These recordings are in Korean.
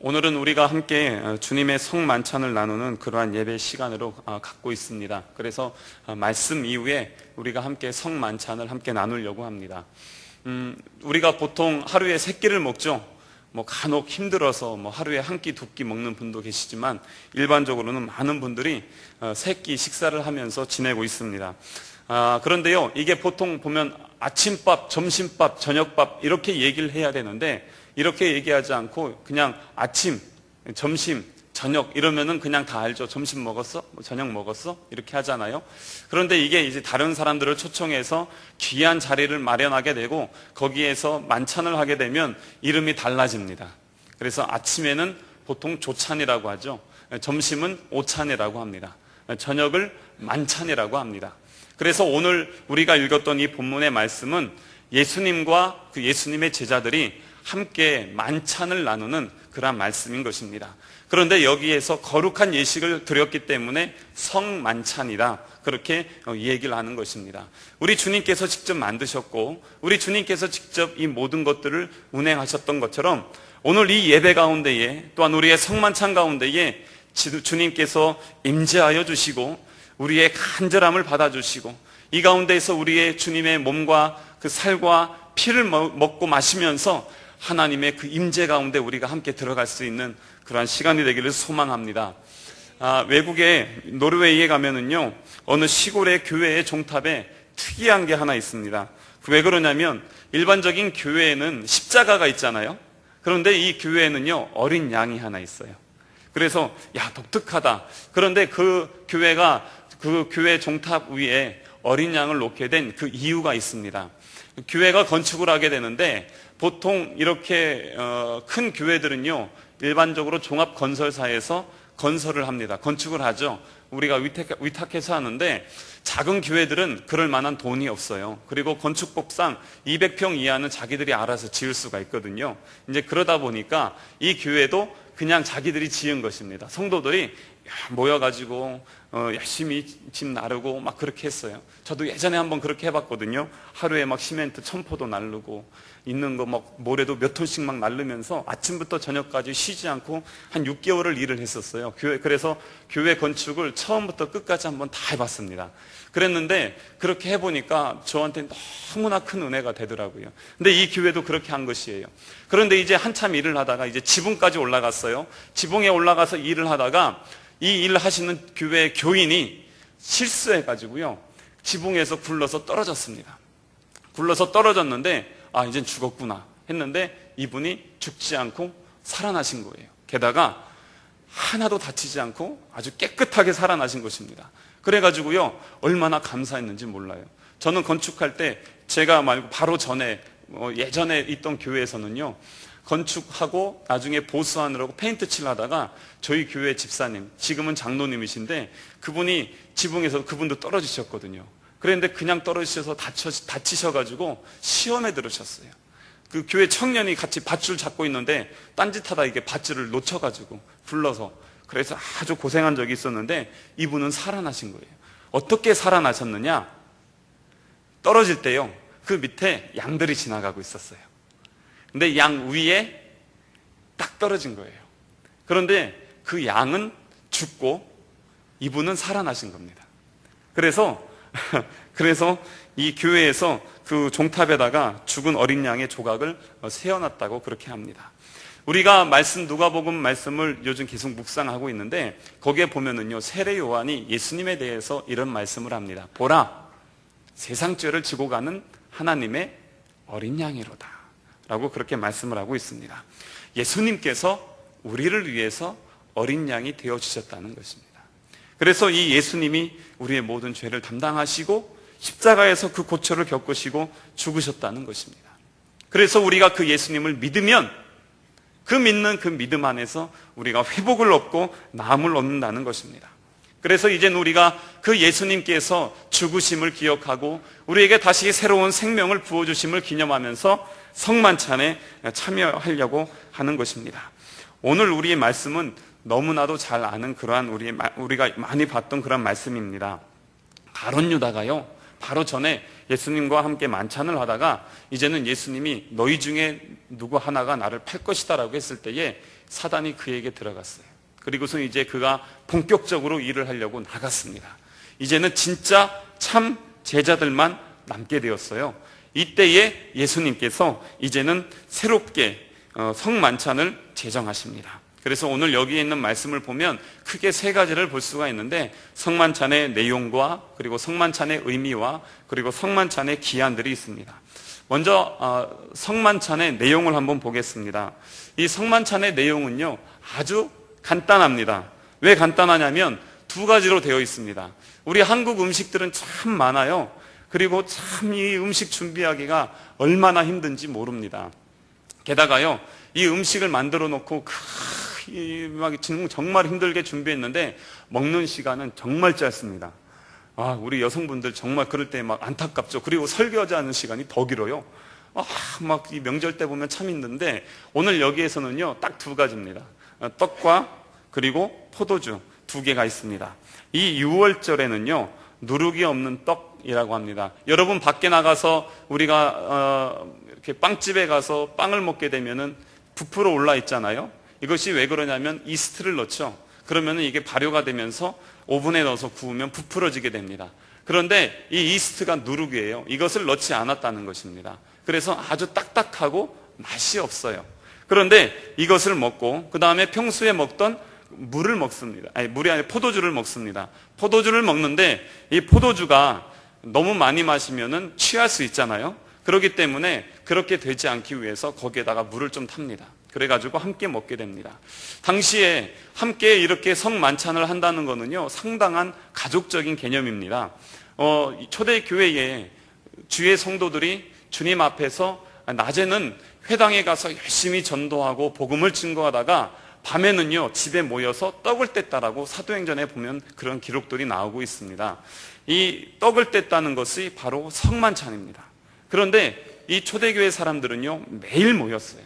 오늘은 우리가 함께 주님의 성만찬을 나누는 그러한 예배 시간으로 갖고 있습니다. 그래서 말씀 이후에 우리가 함께 성만찬을 함께 나누려고 합니다. 우리가 보통 하루에 3끼를 먹죠. 간혹 힘들어서 하루에 한 끼, 2끼 먹는 분도 계시지만 일반적으로는 많은 분들이 3끼 식사를 하면서 지내고 있습니다. 그런데요, 이게 보통 보면 아침밥, 점심밥, 저녁밥 이렇게 얘기를 해야 되는데 이렇게 얘기하지 않고 그냥 아침, 점심, 저녁 이러면은 그냥 다 알죠. 점심 먹었어? 저녁 먹었어? 이렇게 하잖아요. 그런데 이게 이제 다른 사람들을 초청해서 귀한 자리를 마련하게 되고 거기에서 만찬을 하게 되면 이름이 달라집니다. 그래서 아침에는 보통 조찬이라고 하죠. 점심은 오찬이라고 합니다. 저녁을 만찬이라고 합니다. 그래서 오늘 우리가 읽었던 이 본문의 말씀은 예수님과 그 예수님의 제자들이 함께 만찬을 나누는 그런 말씀인 것입니다. 그런데 여기에서 거룩한 예식을 드렸기 때문에 성만찬이다, 그렇게 얘기를 하는 것입니다. 우리 주님께서 직접 만드셨고 우리 주님께서 직접 이 모든 것들을 운행하셨던 것처럼 오늘 이 예배 가운데에 또한 우리의 성만찬 가운데에 주님께서 임재하여 주시고 우리의 간절함을 받아주시고 이 가운데에서 우리의 주님의 몸과 그 살과 피를 먹고 마시면서 하나님의 그 임재 가운데 우리가 함께 들어갈 수 있는 그러한 시간이 되기를 소망합니다. 외국에 노르웨이에 가면은요, 어느 시골의 교회의 종탑에 특이한 게 하나 있습니다. 왜 그러냐면 일반적인 교회에는 십자가가 있잖아요. 그런데 이 교회에는요, 어린 양이 하나 있어요. 그래서 독특하다. 그런데 그 교회가 그 교회 종탑 위에 어린 양을 놓게 된 그 이유가 있습니다. 교회가 건축을 하게 되는데 보통 이렇게 큰 교회들은요, 일반적으로 종합건설사에서 건설을 합니다. 건축을 하죠. 우리가 위탁해서 하는데 작은 교회들은 그럴 만한 돈이 없어요. 그리고 건축법상 200평 이하는 자기들이 알아서 지을 수가 있거든요. 이제 그러다 보니까 이 교회도 그냥 자기들이 지은 것입니다. 성도들이 모여가지고 열심히 집 나르고 막 그렇게 했어요. 저도 예전에 한번 그렇게 해봤거든요. 하루에 막 시멘트 1000포도 나르고 있는 거 막 모래도 몇 톤씩 막 나르면서 아침부터 저녁까지 쉬지 않고 한 6개월을 일을 했었어요. 그래서 교회 건축을 처음부터 끝까지 한번 다 해봤습니다. 그랬는데 그렇게 해보니까 저한테 너무나 큰 은혜가 되더라고요. 근데 이 교회도 그렇게 한 것이에요. 그런데 이제 한참 일을 하다가 이제 지붕까지 올라갔어요. 지붕에 올라가서 일을 하다가 이 일을 하시는 교회 교인이 실수해가지고요, 지붕에서 굴러서 떨어졌습니다. 굴러서 떨어졌는데 이젠 죽었구나 했는데 이분이 죽지 않고 살아나신 거예요. 게다가 하나도 다치지 않고 아주 깨끗하게 살아나신 것입니다. 그래가지고요, 얼마나 감사했는지 몰라요. 저는 건축할 때 제가 말고 바로 전에 예전에 있던 교회에서는요, 건축하고 나중에 보수하느라고 페인트 칠하다가 저희 교회 집사님, 지금은 장로님이신데 그분이 지붕에서 그분도 떨어지셨거든요. 그런데 그냥 떨어지셔서 다치셔가지고 시험에 들으셨어요. 그 교회 청년이 같이 밧줄 잡고 있는데 딴짓하다 이게 밧줄을 놓쳐가지고 굴러서, 그래서 아주 고생한 적이 있었는데 이분은 살아나신 거예요. 어떻게 살아나셨느냐? 떨어질 때요, 그 밑에 양들이 지나가고 있었어요. 근데 양 위에 딱 떨어진 거예요. 그런데 그 양은 죽고 이분은 살아나신 겁니다. 그래서 이 교회에서 그 종탑에다가 죽은 어린 양의 조각을 세워놨다고 그렇게 합니다. 우리가 누가복음 말씀을 요즘 계속 묵상하고 있는데 거기에 보면은요, 세례 요한이 예수님에 대해서 이런 말씀을 합니다. 보라, 세상 죄를 지고 가는 하나님의 어린 양이로다 라고 그렇게 말씀을 하고 있습니다. 예수님께서 우리를 위해서 어린 양이 되어주셨다는 것입니다. 그래서 이 예수님이 우리의 모든 죄를 담당하시고 십자가에서 그 고초를 겪으시고 죽으셨다는 것입니다. 그래서 우리가 그 예수님을 믿으면 그 믿는 그 믿음 안에서 우리가 회복을 얻고 나음을 얻는다는 것입니다. 그래서 이제는 우리가 그 예수님께서 죽으심을 기억하고 우리에게 다시 새로운 생명을 부어주심을 기념하면서 성만찬에 참여하려고 하는 것입니다. 오늘 우리의 말씀은 너무나도 잘 아는 그러한 우리가 많이 봤던 그런 말씀입니다. 가룟 유다가요, 바로 전에 예수님과 함께 만찬을 하다가 이제는 예수님이 너희 중에 누구 하나가 나를 팔 것이다 라고 했을 때에 사단이 그에게 들어갔어요. 그리고서 이제 그가 본격적으로 일을 하려고 나갔습니다. 이제는 진짜 참 제자들만 남게 되었어요. 이때에 예수님께서 이제는 새롭게 성만찬을 제정하십니다. 그래서 오늘 여기에 있는 말씀을 보면 크게 세 가지를 볼 수가 있는데, 성만찬의 내용과 그리고 성만찬의 의미와 그리고 성만찬의 기한들이 있습니다. 먼저 성만찬의 내용을 한번 보겠습니다. 이 성만찬의 내용은요 아주 간단합니다. 왜 간단하냐면 두 가지로 되어 있습니다. 우리 한국 음식들은 참 많아요. 그리고 참 이 음식 준비하기가 얼마나 힘든지 모릅니다. 게다가요 이 음식을 만들어 놓고 막 정말 힘들게 준비했는데 먹는 시간은 정말 짧습니다. 우리 여성분들 정말 그럴 때 막 안타깝죠. 그리고 설거지 하는 시간이 더 길어요. 막 이 명절 때 보면 참 힘든데, 오늘 여기에서는요 딱 두 가지입니다. 떡과 그리고 포도주 두 개가 있습니다. 이 6월절에는요 누룩이 없는 떡이라고 합니다. 여러분 밖에 나가서 우리가 이렇게 빵집에 가서 빵을 먹게 되면은 부풀어 올라 있잖아요. 이것이 왜 그러냐면 이스트를 넣죠. 그러면은 이게 발효가 되면서 오븐에 넣어서 구우면 부풀어지게 됩니다. 그런데 이 이스트가 누룩이에요. 이것을 넣지 않았다는 것입니다. 그래서 아주 딱딱하고 맛이 없어요. 그런데 이것을 먹고 그 다음에 평소에 먹던 물을 먹습니다. 물이 아니라 포도주를 먹습니다. 포도주를 먹는데 이 포도주가 너무 많이 마시면은 취할 수 있잖아요. 그렇기 때문에 그렇게 되지 않기 위해서 거기에다가 물을 좀 탑니다. 그래가지고 함께 먹게 됩니다. 당시에 함께 이렇게 성만찬을 한다는 거는요 상당한 가족적인 개념입니다. 초대교회에 주의 성도들이 주님 앞에서 낮에는 회당에 가서 열심히 전도하고 복음을 증거하다가 밤에는요 집에 모여서 떡을 뗐다라고 사도행전에 보면 그런 기록들이 나오고 있습니다. 이 떡을 뗐다는 것이 바로 성만찬입니다. 그런데 이 초대교회 사람들은요 매일 모였어요.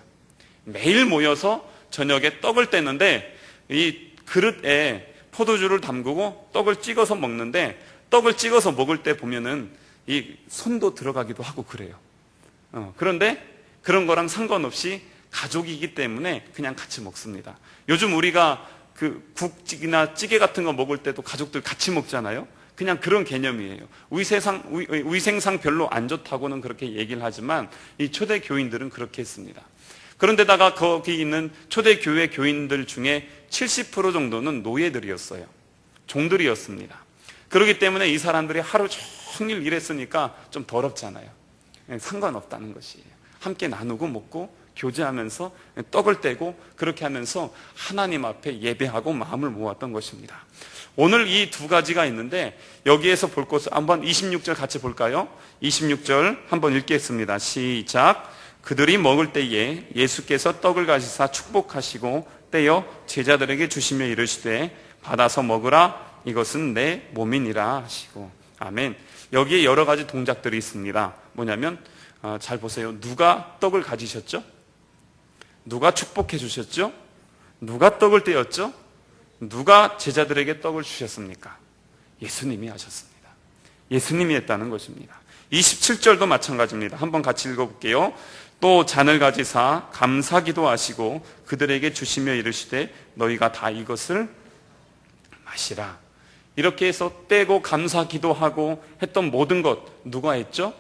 매일 모여서 저녁에 떡을 뗐는데 이 그릇에 포도주를 담그고 떡을 찍어서 먹는데, 떡을 찍어서 먹을 때 보면은 이 손도 들어가기도 하고 그래요. 그런데 그런 거랑 상관없이 가족이기 때문에 그냥 같이 먹습니다. 요즘 우리가 그 국이나 찌개 같은 거 먹을 때도 가족들 같이 먹잖아요. 그냥 그런 개념이에요. 위생상 별로 안 좋다고는 그렇게 얘기를 하지만 이 초대 교인들은 그렇게 했습니다. 그런데다가 거기 있는 초대교회 교인들 중에 70% 정도는 노예들이었어요. 종들이었습니다. 그렇기 때문에 이 사람들이 하루 종일 일했으니까 좀 더럽잖아요. 상관없다는 것이에요. 함께 나누고 먹고 교제하면서 떡을 떼고 그렇게 하면서 하나님 앞에 예배하고 마음을 모았던 것입니다. 오늘 이 두 가지가 있는데 여기에서 볼 것을 한번 26절 같이 볼까요? 26절 한번 읽겠습니다. 시작. 그들이 먹을 때에 예수께서 떡을 가지사 축복하시고 떼어 제자들에게 주시며 이르시되 받아서 먹으라, 이것은 내 몸이니라 하시고. 아멘. 여기에 여러 가지 동작들이 있습니다. 뭐냐면 잘 보세요. 누가 떡을 가지셨죠? 누가 축복해 주셨죠? 누가 떡을 떼었죠? 누가 제자들에게 떡을 주셨습니까? 예수님이 하셨습니다. 예수님이 했다는 것입니다. 27절도 마찬가지입니다. 한번 같이 읽어볼게요. 또 잔을 가지사 감사기도 하시고 그들에게 주시며 이르시되 너희가 다 이것을 마시라. 이렇게 해서 떼고 감사기도 하고 했던 모든 것 누가 했죠?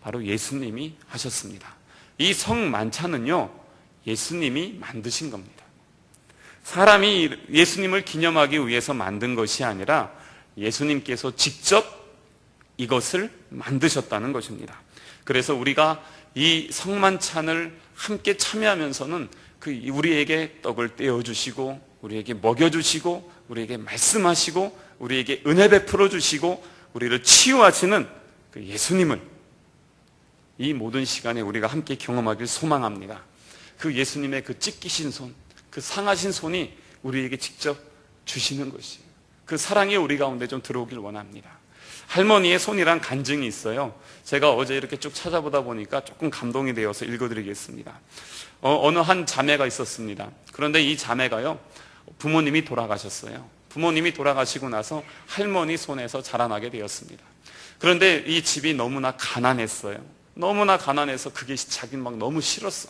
바로 예수님이 하셨습니다. 이 성만찬은요 예수님이 만드신 겁니다. 사람이 예수님을 기념하기 위해서 만든 것이 아니라 예수님께서 직접 이것을 만드셨다는 것입니다. 그래서 우리가 이 성만찬을 함께 참여하면서는 우리에게 떡을 떼어주시고 우리에게 먹여주시고 우리에게 말씀하시고 우리에게 은혜 베풀어 주시고 우리를 치유하시는 그 예수님을 이 모든 시간에 우리가 함께 경험하길 소망합니다. 그 예수님의 그 찢기신 손, 그 상하신 손이 우리에게 직접 주시는 것이에요. 그 사랑이 우리 가운데 좀 들어오길 원합니다. 할머니의 손이란 간증이 있어요. 제가 어제 이렇게 쭉 찾아보다 보니까 조금 감동이 되어서 읽어드리겠습니다. 어느 한 자매가 있었습니다. 그런데 이 자매가요 부모님이 돌아가셨어요. 부모님이 돌아가시고 나서 할머니 손에서 자라나게 되었습니다. 그런데 이 집이 너무나 가난했어요. 너무나 가난해서 그게 자기는 막 너무 싫었어.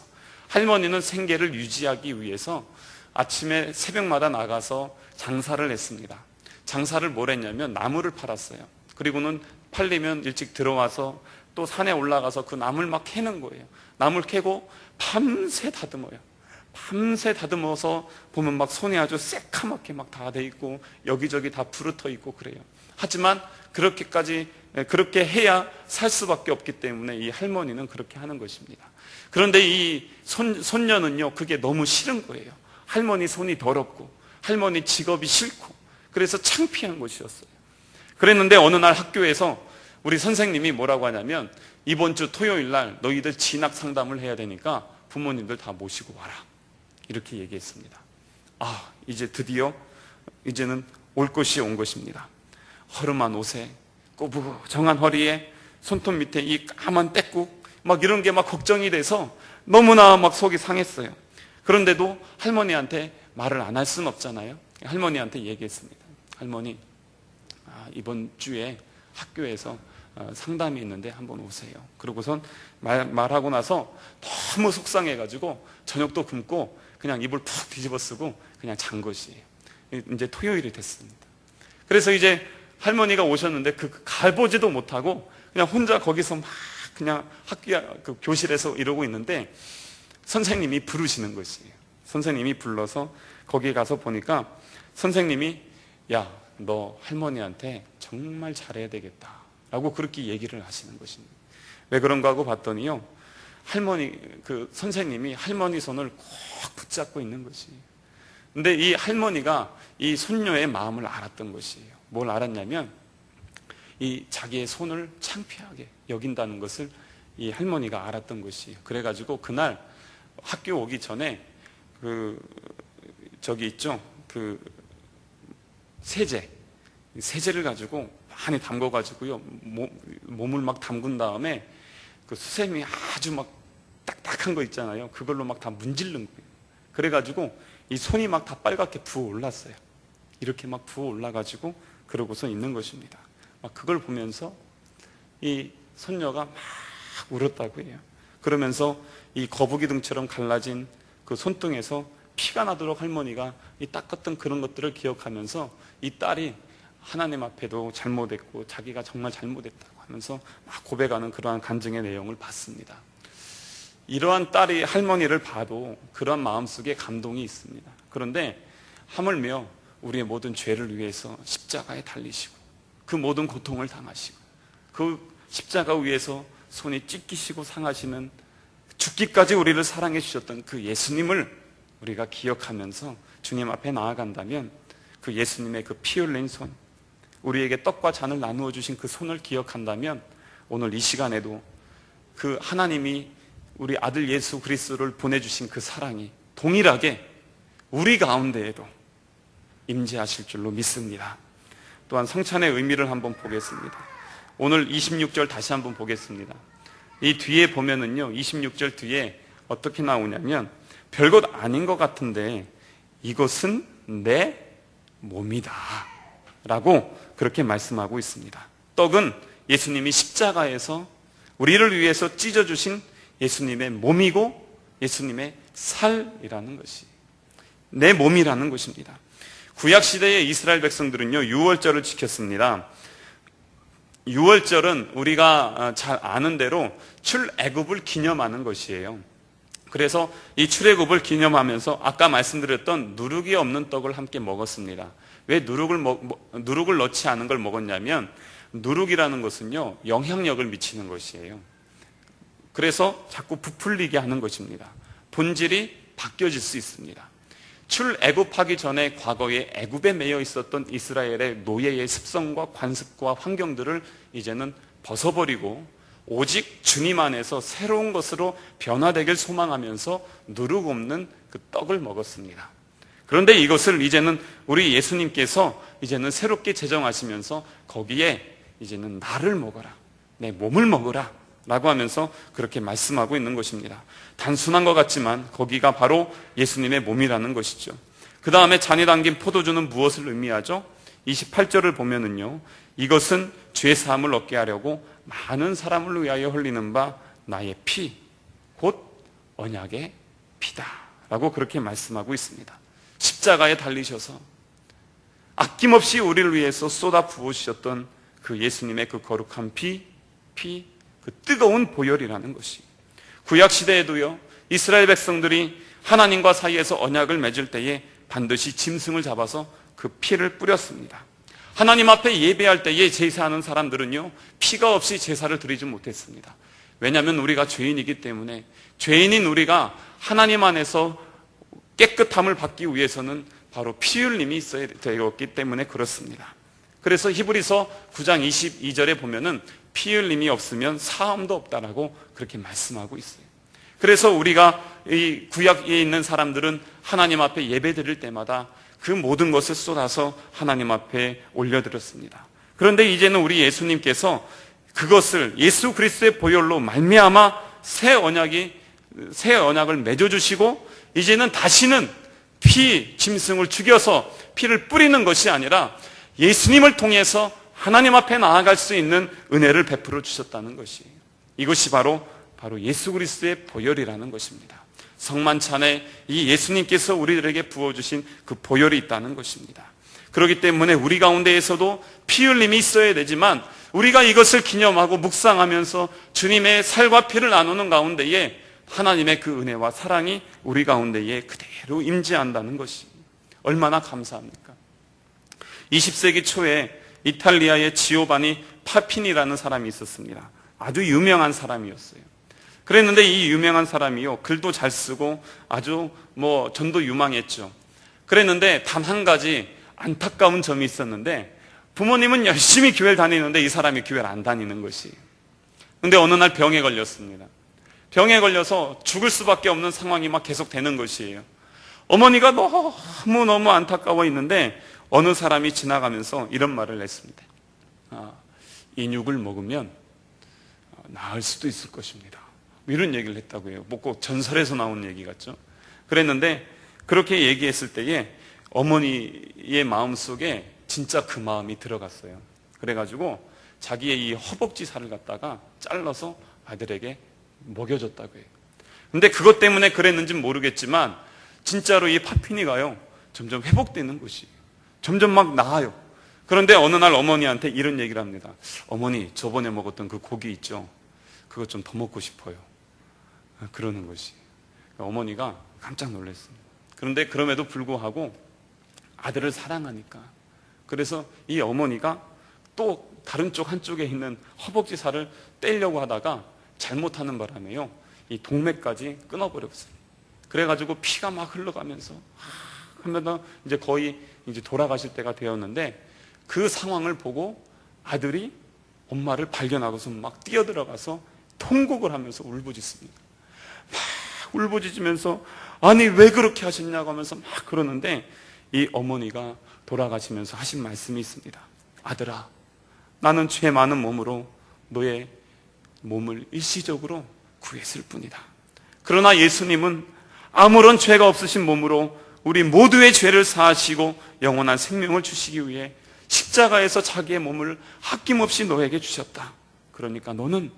할머니는 생계를 유지하기 위해서 아침에 새벽마다 나가서 장사를 했습니다. 장사를 뭘 했냐면 나무를 팔았어요. 그리고는 팔리면 일찍 들어와서 또 산에 올라가서 그 나무를 막 캐는 거예요. 나무를 캐고 밤새 다듬어요. 밤새 다듬어서 보면 막 손이 아주 새카맣게 막 다 돼 있고 여기저기 다 부르터 있고 그래요. 하지만 그렇게 해야 살 수밖에 없기 때문에 이 할머니는 그렇게 하는 것입니다. 그런데 이 손녀는요, 그게 너무 싫은 거예요. 할머니 손이 더럽고 할머니 직업이 싫고 그래서 창피한 것이었어요. 그랬는데 어느 날 학교에서 우리 선생님이 뭐라고 하냐면, 이번 주 토요일 날 너희들 진학 상담을 해야 되니까 부모님들 다 모시고 와라, 이렇게 얘기했습니다. 이제 드디어 이제는 올 것이 온 것입니다. 허름한 옷에 꼬부정한 허리에 손톱 밑에 이 까만 떼국 막 이런 게 막 걱정이 돼서 너무나 막 속이 상했어요. 그런데도 할머니한테 말을 안 할 수는 없잖아요. 할머니한테 얘기했습니다. 할머니, 이번 주에 학교에서 상담이 있는데 한번 오세요. 그러고선 말하고 나서 너무 속상해가지고 저녁도 굶고 그냥 이불 푹 뒤집어 쓰고 그냥 잔 것이에요. 이제 토요일이 됐습니다. 그래서 이제 할머니가 오셨는데 가보지도 못하고 그냥 혼자 거기서 막 그냥 그 교실에서 이러고 있는데 선생님이 부르시는 것이에요. 선생님이 불러서 거기 가서 보니까 선생님이, 야, 너 할머니한테 정말 잘해야 되겠다 라고 그렇게 얘기를 하시는 것입니다. 왜 그런가 하고 봤더니요, 선생님이 할머니 손을 꼭 붙잡고 있는 것이에요. 근데 이 할머니가 이 손녀의 마음을 알았던 것이에요. 뭘 알았냐면, 이 자기의 손을 창피하게 여긴다는 것을 이 할머니가 알았던 것이에요. 그래가지고 그날 학교 오기 전에 저기 있죠, 세제를 가지고 많이 담궈가지고요, 몸을 막 담근 다음에 그 수세미 아주 막 딱딱한 거 있잖아요. 그걸로 막 다 문지른 거예요. 그래가지고 이 손이 막 다 빨갛게 부어올랐어요. 이렇게 막 부어올라가지고 그러고서 있는 것입니다. 막 그걸 보면서 이 손녀가 막 울었다고 해요. 그러면서 이 거북이 등처럼 갈라진 그 손등에서 피가 나도록 할머니가 이 닦았던 그런 것들을 기억하면서 이 딸이 하나님 앞에도 잘못했고 자기가 정말 잘못했다고 하면서 막 고백하는 그러한 간증의 내용을 봤습니다. 이러한 딸이 할머니를 봐도 그러한 마음속에 감동이 있습니다. 그런데 하물며 우리의 모든 죄를 위해서 십자가에 달리시고 그 모든 고통을 당하시고 그 십자가 위에서 손이 찢기시고 상하시는, 죽기까지 우리를 사랑해 주셨던 그 예수님을 우리가 기억하면서 주님 앞에 나아간다면, 그 예수님의 그 피 흘린 손, 우리에게 떡과 잔을 나누어 주신 그 손을 기억한다면, 오늘 이 시간에도 그 하나님이 우리 아들 예수 그리스도를 보내주신 그 사랑이 동일하게 우리 가운데에도 임재하실 줄로 믿습니다. 또한 성찬의 의미를 한번 보겠습니다. 오늘 26절 다시 한번 보겠습니다. 이 뒤에 보면은요, 26절 뒤에 어떻게 나오냐면, 별것 아닌 것 같은데 이것은 내 몸이다 라고 그렇게 말씀하고 있습니다. 떡은 예수님이 십자가에서 우리를 위해서 찢어주신 예수님의 몸이고 예수님의 살이라는 것이 내 몸이라는 것입니다. 구약시대의 이스라엘 백성들은요, 유월절을 지켰습니다. 유월절은 우리가 잘 아는 대로 출애굽을 기념하는 것이에요. 그래서 이 출애굽을 기념하면서 아까 말씀드렸던 누룩이 없는 떡을 함께 먹었습니다. 왜 누룩을 넣지 않은 걸 먹었냐면, 누룩이라는 것은요, 영향력을 미치는 것이에요. 그래서 자꾸 부풀리게 하는 것입니다. 본질이 바뀌어질 수 있습니다. 출애굽하기 전에 과거에 애굽에 매여 있었던 이스라엘의 노예의 습성과 관습과 환경들을 이제는 벗어버리고 오직 주님 안에서 새로운 것으로 변화되길 소망하면서 누룩 없는 그 떡을 먹었습니다. 그런데 이것을 이제는 우리 예수님께서 이제는 새롭게 제정하시면서 거기에 이제는 나를 먹어라, 내 몸을 먹어라 라고 하면서 그렇게 말씀하고 있는 것입니다. 단순한 것 같지만 거기가 바로 예수님의 몸이라는 것이죠. 그 다음에 잔이 담긴 포도주는 무엇을 의미하죠? 28절을 보면은요, 이것은 죄 사함을 얻게 하려고 많은 사람을 위하여 흘리는 바 나의 피, 곧 언약의 피다 라고 그렇게 말씀하고 있습니다. 십자가에 달리셔서 아낌없이 우리를 위해서 쏟아 부으셨던 그 예수님의 그 거룩한 피, 그 뜨거운 보혈이라는 것이, 구약시대에도요, 이스라엘 백성들이 하나님과 사이에서 언약을 맺을 때에 반드시 짐승을 잡아서 그 피를 뿌렸습니다. 하나님 앞에 예배할 때에 제사하는 사람들은요, 피가 없이 제사를 드리지 못했습니다. 왜냐하면 우리가 죄인이기 때문에, 죄인인 우리가 하나님 안에서 깨끗함을 받기 위해서는 바로 피 흘림이 있어야 되었기 때문에 그렇습니다. 그래서 히브리서 9장 22절에 보면은 피 흘림이 없으면 사함도 없다라고 그렇게 말씀하고 있어요. 그래서 우리가 이 구약에 있는 사람들은 하나님 앞에 예배 드릴 때마다 그 모든 것을 쏟아서 하나님 앞에 올려드렸습니다. 그런데 이제는 우리 예수님께서 그것을 예수 그리스도의 보혈로 말미암아 새 언약을 맺어주시고, 이제는 다시는 짐승을 죽여서 피를 뿌리는 것이 아니라 예수님을 통해서 하나님 앞에 나아갈 수 있는 은혜를 베풀어 주셨다는 것이에요. 이것이 바로 예수 그리스도의 보혈이라는 것입니다. 성만찬에 이 예수님께서 우리들에게 부어주신 그 보혈이 있다는 것입니다. 그렇기 때문에 우리 가운데에서도 피 흘림이 있어야 되지만, 우리가 이것을 기념하고 묵상하면서 주님의 살과 피를 나누는 가운데에 하나님의 그 은혜와 사랑이 우리 가운데에 그대로 임재한다는 것이 얼마나 감사합니까? 20세기 초에 이탈리아의 지오바니 파피니라는 사람이 있었습니다. 아주 유명한 사람이었어요. 그랬는데 이 유명한 사람이요, 글도 잘 쓰고 아주 전도 유망했죠. 그랬는데 단 한 가지 안타까운 점이 있었는데, 부모님은 열심히 교회를 다니는데 이 사람이 교회를 안 다니는 것이. 근데 어느 날 병에 걸렸습니다. 병에 걸려서 죽을 수밖에 없는 상황이 막 계속 되는 것이에요. 어머니가 너무 안타까워 있는데 어느 사람이 지나가면서 이런 말을 했습니다. 인육을 먹으면 나을 수도 있을 것입니다. 이런 얘기를 했다고 해요. 꼭 전설에서 나온 얘기 같죠. 그랬는데 그렇게 얘기했을 때에 어머니의 마음속에 진짜 그 마음이 들어갔어요. 그래가지고 자기의 이 허벅지 살을 갖다가 잘라서 아들에게 먹여줬다고 해요. 근데 그것 때문에 그랬는지는 모르겠지만 진짜로 이 파피니가요, 점점 회복되는 것이, 점점 막 나아요. 그런데 어느 날 어머니한테 이런 얘기를 합니다. 어머니, 저번에 먹었던 그 고기 있죠? 그거 좀 더 먹고 싶어요. 그러는 것이. 어머니가 깜짝 놀랐습니다. 그런데 그럼에도 불구하고 아들을 사랑하니까, 그래서 이 어머니가 또 다른 쪽 한쪽에 있는 허벅지 살을 떼려고 하다가 잘못하는 바람에요, 이 동맥까지 끊어버렸어요. 그래가지고 피가 막 흘러가면서 하면 이제 거의 돌아가실 때가 되었는데, 그 상황을 보고 아들이 엄마를 발견하고서 막 뛰어들어가서 통곡을 하면서 울부짖습니다. 막 울부짖으면서 아니 왜 그렇게 하셨냐고 하면서 막 그러는데, 이 어머니가 돌아가시면서 하신 말씀이 있습니다. 아들아, 나는 죄 많은 몸으로 너의 몸을 일시적으로 구했을 뿐이다. 그러나 예수님은 아무런 죄가 없으신 몸으로 우리 모두의 죄를 사하시고 영원한 생명을 주시기 위해 십자가에서 자기의 몸을 아낌없이 너에게 주셨다. 그러니까 너는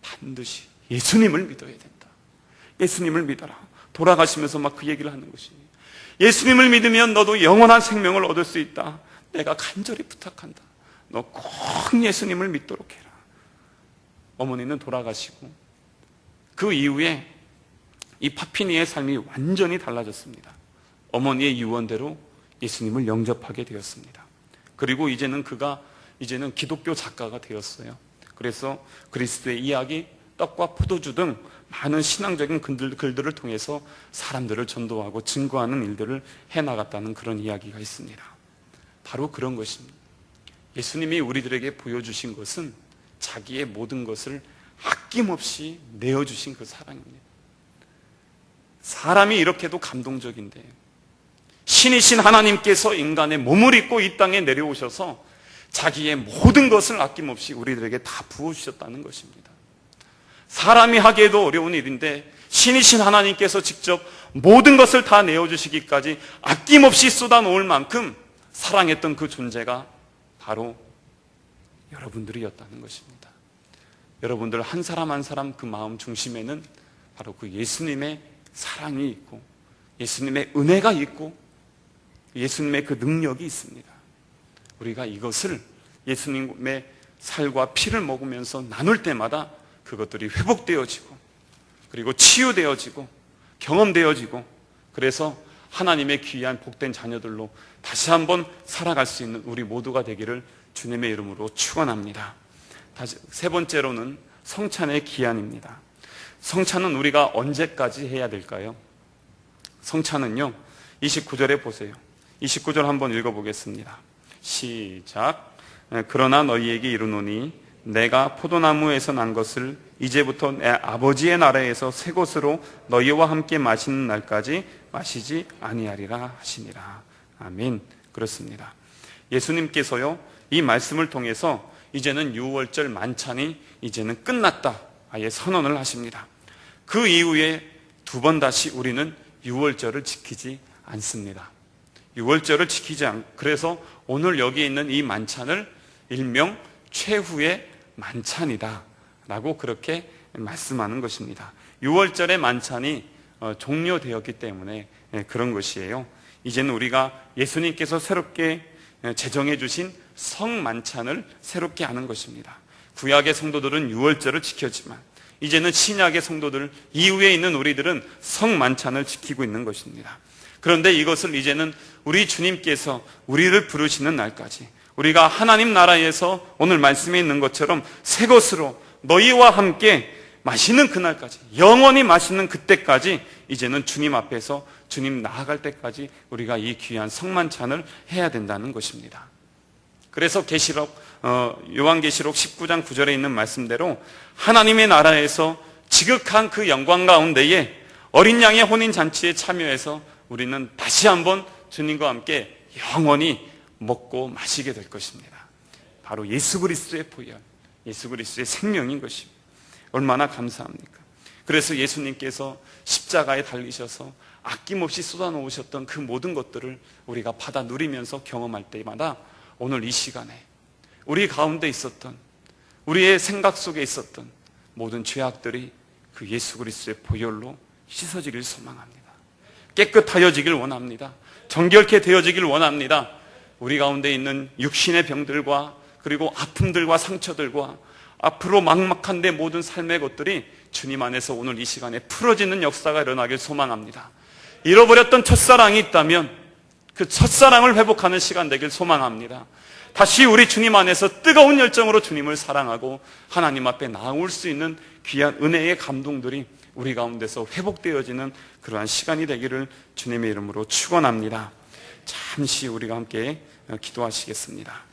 반드시 예수님을 믿어야 된다. 예수님을 믿어라. 돌아가시면서 막 그 얘기를 하는 것이, 예수님을 믿으면 너도 영원한 생명을 얻을 수 있다. 내가 간절히 부탁한다. 너 꼭 예수님을 믿도록 해라. 어머니는 돌아가시고 그 이후에 이 파피니의 삶이 완전히 달라졌습니다. 어머니의 유언대로 예수님을 영접하게 되었습니다. 그리고 이제는 그가 기독교 작가가 되었어요. 그래서 그리스도의 이야기, 떡과 포도주 등 많은 신앙적인 글들을 통해서 사람들을 전도하고 증거하는 일들을 해나갔다는 그런 이야기가 있습니다. 바로 그런 것입니다. 예수님이 우리들에게 보여주신 것은 자기의 모든 것을 아낌없이 내어주신 그 사랑입니다. 사람이 이렇게도 감동적인데, 신이신 하나님께서 인간의 몸을 입고 이 땅에 내려오셔서 자기의 모든 것을 아낌없이 우리들에게 다 부어주셨다는 것입니다. 사람이 하기에도 어려운 일인데 신이신 하나님께서 직접 모든 것을 다 내어주시기까지 아낌없이 쏟아놓을 만큼 사랑했던 그 존재가 바로 여러분들이었다는 것입니다. 여러분들 한 사람 한 사람 그 마음 중심에는 바로 그 예수님의 사랑이 있고 예수님의 은혜가 있고 예수님의 그 능력이 있습니다. 우리가 이것을 예수님의 살과 피를 먹으면서 나눌 때마다 그것들이 회복되어지고 그리고 치유되어지고 경험되어지고 그래서 하나님의 귀한 복된 자녀들로 다시 한번 살아갈 수 있는 우리 모두가 되기를 주님의 이름으로 축원합니다. 세 번째로는 성찬의 기한입니다. 성찬은 우리가 언제까지 해야 될까요? 성찬은요, 29절에 보세요. 29절 한번 읽어보겠습니다. 시작. 그러나 너희에게 이르노니 내가 포도나무에서 난 것을 이제부터 내 아버지의 나라에서 새 것으로 너희와 함께 마시는 날까지 마시지 아니하리라 하시니라. 아멘. 그렇습니다. 예수님께서요, 이 말씀을 통해서 이제는 유월절 만찬이 이제는 끝났다 아예 선언을 하십니다. 그 이후에 두 번 다시 우리는 유월절을 지키지 않습니다. 유월절을 지키지 않고 그래서 오늘 여기 있는 이 만찬을 일명 최후의 만찬이다 라고 그렇게 말씀하는 것입니다. 유월절의 만찬이 종료되었기 때문에 그런 것이에요. 이제는 우리가 예수님께서 새롭게 제정해 주신 성만찬을 새롭게 하는 것입니다. 구약의 성도들은 유월절을 지켰지만 이제는 신약의 성도들 이후에 있는 우리들은 성만찬을 지키고 있는 것입니다. 그런데 이것을 이제는 우리 주님께서 우리를 부르시는 날까지 우리가 하나님 나라에서 오늘 말씀에 있는 것처럼 새 것으로 너희와 함께 마시는 그날까지 영원히 마시는 그때까지 이제는 주님 앞에서 주님 나아갈 때까지 우리가 이 귀한 성만찬을 해야 된다는 것입니다. 그래서 요한계시록 19장 9절에 있는 말씀대로 하나님의 나라에서 지극한 그 영광 가운데에 어린 양의 혼인잔치에 참여해서 우리는 다시 한번 주님과 함께 영원히 먹고 마시게 될 것입니다. 바로 예수 그리스도의 보혈, 예수 그리스도의 생명인 것입니다. 얼마나 감사합니까? 그래서 예수님께서 십자가에 달리셔서 아낌없이 쏟아놓으셨던 그 모든 것들을 우리가 받아 누리면서 경험할 때마다 오늘 이 시간에 우리 가운데 있었던 우리의 생각 속에 있었던 모든 죄악들이 그 예수 그리스도의 보혈로 씻어지길 소망합니다. 깨끗하여지길 원합니다. 정결케 되어지길 원합니다. 우리 가운데 있는 육신의 병들과 그리고 아픔들과 상처들과 앞으로 막막한데 모든 삶의 것들이 주님 안에서 오늘 이 시간에 풀어지는 역사가 일어나길 소망합니다. 잃어버렸던 첫사랑이 있다면 그 첫사랑을 회복하는 시간 되길 소망합니다. 다시 우리 주님 안에서 뜨거운 열정으로 주님을 사랑하고 하나님 앞에 나올 수 있는 귀한 은혜의 감동들이 우리 가운데서 회복되어지는 그러한 시간이 되기를 주님의 이름으로 축원합니다. 잠시 우리가 함께 기도하시겠습니다.